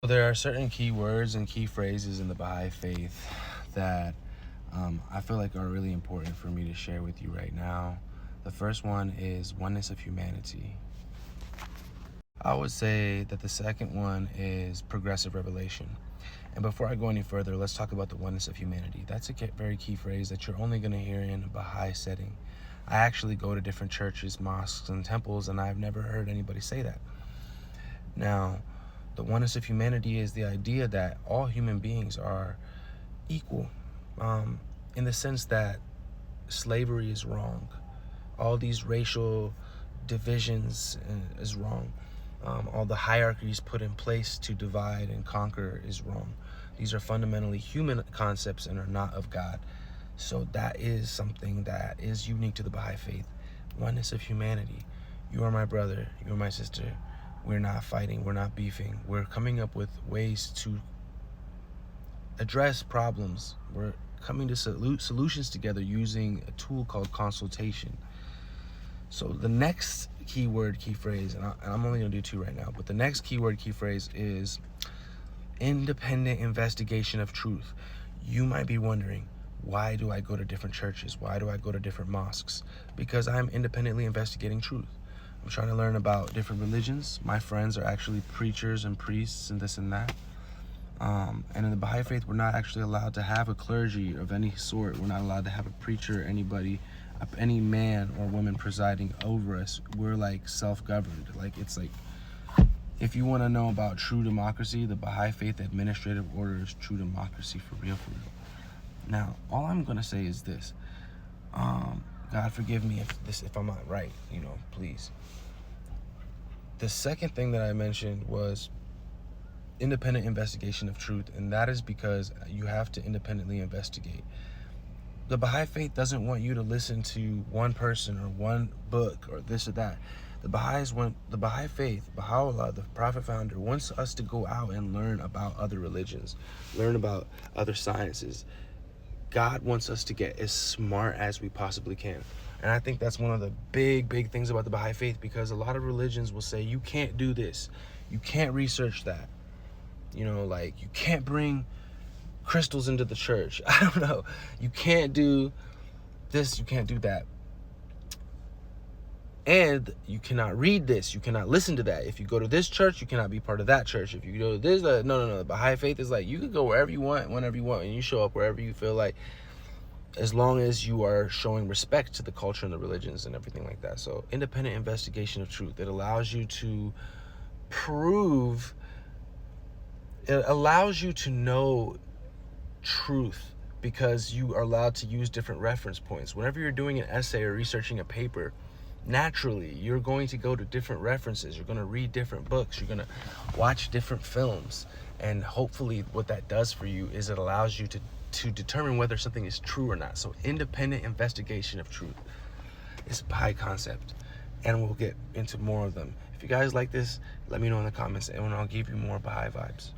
There are certain key words and key phrases in the Baha'i faith that I feel like are really important for me to share with you right now. The first one is oneness of humanity. I would say that the second one is progressive revelation. And before I go any further, let's talk about the oneness of humanity. That's a very key phrase that you're only going to hear in a Baha'i setting. I actually go to different churches, mosques, and temples, and I've never heard anybody say that. Now, the oneness of humanity is the idea that all human beings are equal, in the sense that slavery is wrong. All these racial divisions is wrong. All the hierarchies put in place to divide and conquer is wrong. These are fundamentally human concepts and are not of God. So that is something that is unique to the Baha'i faith. Oneness of humanity. You are my brother, you are my sister. We're not fighting, we're not beefing. We're coming up with ways to address problems. We're coming to solutions together using a tool called consultation. So the next key phrase, and I'm only going to do two right now, but the next key phrase is independent investigation of truth. You might be wondering, why do I go to different churches? Why do I go to different mosques? Because I'm independently investigating truth. I'm trying to learn about different religions. My friends are actually preachers and priests and this and that. And in the Baha'i faith, we're not actually allowed to have a clergy of any sort. We're not allowed to have a preacher, anybody, any man or woman presiding over us. We're like self-governed. It's like, if you want to know about true democracy, the Baha'i faith administrative order is true democracy for real, for real. Now, all I'm going to say is this. God forgive me if I'm not right, please. The second thing that I mentioned was independent investigation of truth, and that is because you have to independently investigate. The Baha'i faith doesn't want you to listen to one person or one book or this or that. The Baha'i faith, Baha'u'llah, the prophet founder, wants us to go out and learn about other religions, learn about other sciences. God wants us to get as smart as we possibly can. And I think that's one of the big things about the Baha'i faith, because a lot of religions will say, you can't do this. You can't research that. You can't bring crystals into the church. I don't know. You can't do this. You can't do that. And you cannot read this. You cannot listen to that. If you go to this church, you cannot be part of that church. If you go to this, no. The Baha'i faith is like, you can go wherever you want, whenever you want, and you show up wherever you feel like, as long as you are showing respect to the culture and the religions and everything like that. So independent investigation of truth. It allows you to prove, it allows you to know truth, because you are allowed to use different reference points. Whenever you're doing an essay or researching a paper, naturally you're going to go to different references. You're going to read different books. You're going to watch different films. And hopefully what that does for you is it allows you to determine whether something is true or not. So independent investigation of truth is a Baha'i concept, and we'll get into more of them. If you guys like this, let me know in the comments, and I'll give you more Baha'i vibes.